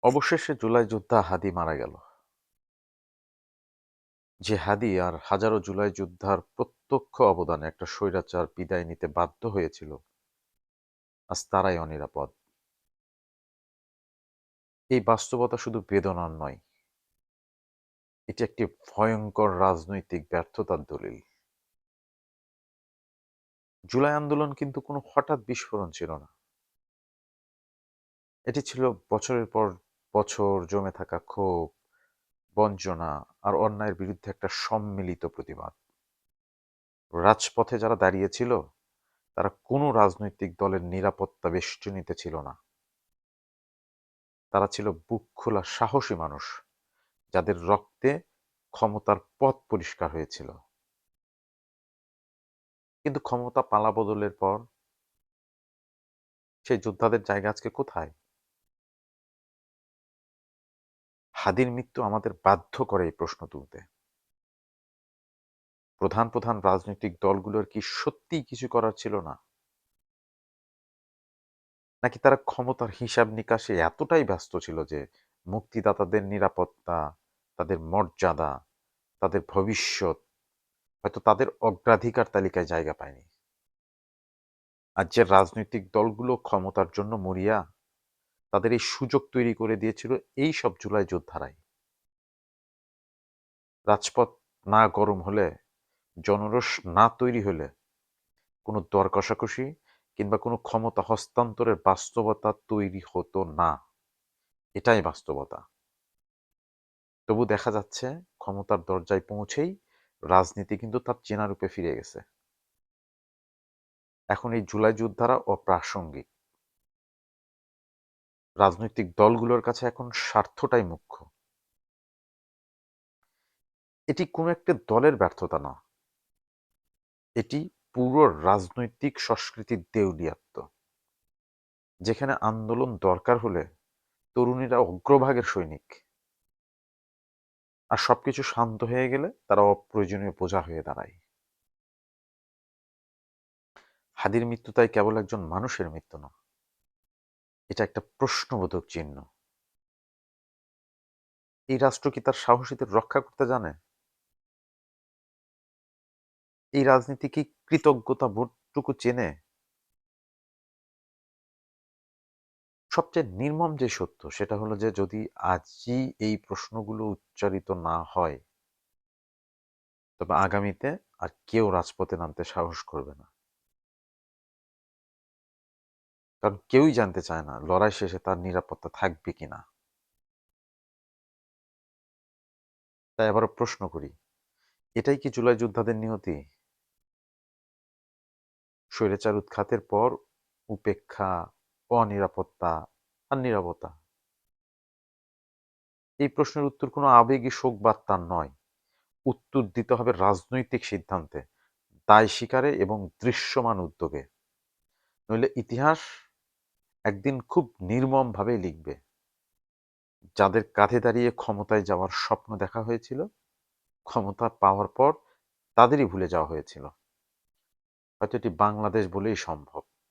অবশেষে জুলাই যোদ্ধা হাদি মারা গেল। যে হাদি আর হাজারো জুলাই যোদ্ধার প্রত্যক্ষ অবদানে একটা স্বৈরাচার বিদায় নিতে বাধ্য হয়েছিল, আজ তারাই অনিরাপদ। এই বাস্তবতা শুধু বেদনার নয়, এটি একটি ভয়ঙ্কর রাজনৈতিক ব্যর্থতার দলিল। জুলাই আন্দোলন কিন্তু কোনো হঠাৎ বিস্ফোরণ ছিল না। এটি ছিল বছরের পর বছর জমে থাকা ক্ষোভ, বঞ্চনা আর অন্যায়ের বিরুদ্ধে একটা সম্মিলিত প্রতিবাদ। রাজপথে যারা দাঁড়িয়েছিল, তারা কোনো রাজনৈতিক দলের নিরাপত্তা বেষ্টনীতে ছিল না। তারা ছিল বুক খোলা সাহসী মানুষ, যাদের রক্তে ক্ষমতার পথ পরিষ্কার হয়েছিল। কিন্তু ক্ষমতা পালাবদলের পর সেই যোদ্ধাদের জায়গা আজকে কোথায়? হাদির মৃত্যু আমাদের বাধ্য করে এই প্রশ্ন তুলতে। প্রধান প্রধান রাজনৈতিক দলগুলোর কি সত্যিই কিছু করার ছিল না, নাকি তারা ক্ষমতার হিসাব নিকাশে এতটাই ব্যস্ত ছিল যে মুক্তিদাতাদের নিরাপত্তা, তাদের মর্যাদা, তাদের ভবিষ্যৎ হয়তো তাদের অগ্রাধিকার তালিকায় জায়গা পায়নি? আর যে রাজনৈতিক দলগুলো ক্ষমতার জন্য মরিয়া, তাদের এই সুযোগ তৈরি করে দিয়েছিল এই সব জুলাই যোদ্ধারাই। রাজপথ না গরম হলে, জনরোষ না তৈরি হলে, কোনো দর কষাকষি কিংবা কোনো ক্ষমতা হস্তান্তরের বাস্তবতা তৈরি হতো না। এটাই বাস্তবতা। তবু দেখা যাচ্ছে ক্ষমতার দরজায় পৌঁছেই রাজনীতি কিন্তু তার চেনা রূপে ফিরে গেছে। এখন এই জুলাই যোদ্ধারা অপ্রাসঙ্গিক। রাজনৈতিক দলগুলোর কাছে এখন স্বার্থটাই মুখ্য। এটি কোনো একটা দলের ব্যর্থতা না, এটি পুরো রাজনৈতিক সংস্কৃতির দেউলিয়াত্ব, যেখানে আন্দোলন দরকার হলে তরুণীরা অগ্রভাগের সৈনিক, আর সবকিছু শান্ত হয়ে গেলে তারা অপ্রয়োজনীয় বোঝা হয়ে দাঁড়ায়। হাদির মৃত্যু তাই কেবল একজন মানুষের মৃত্যু না, এটা একটা প্রশ্নবোধক চিহ্ন। এই রাষ্ট্র কি তার সাহসীদের রক্ষা করতে জানে? এই রাজনীতি কি কৃতজ্ঞতা বোধটুকু চেনে? সবচেয়ে নির্মম যে সত্য সেটা হলো যে যদি আজই এই প্রশ্নগুলো উচ্চারিত না হয়, তবে আগামীতে আর কেউ রাজপথে নামতে সাহস করবে না। কারণ কেউই জানতে চায় না লড়াই শেষে তার নিরাপত্তা থাকবে কিনা। তাই আবারও প্রশ্ন করি, এটাই কি জুলাই যোদ্ধাদের নিয়তি? স্বৈরাচার উৎখাতের পর উপেক্ষা, অনিরাপত্তা আর নীরবতা? এই প্রশ্নের উত্তর কোনো আবেগী শোক বার্তার নয়, উত্তর দিতে হবে রাজনৈতিক সিদ্ধান্তে, দায় স্বীকারে এবং দৃশ্যমান উদ্যোগে। নইলে ইতিহাস একদিন খুব নির্মমভাবে লিখবে, যাদের কাঁধে দাঁড়িয়ে ক্ষমতায় যাওয়ার স্বপ্ন দেখা হয়েছিল, ক্ষমতা পাওয়ার পর তাদেরই ভুলে যাওয়া হয়েছিল। হয়তো এটি বাংলাদেশ বলেই সম্ভব।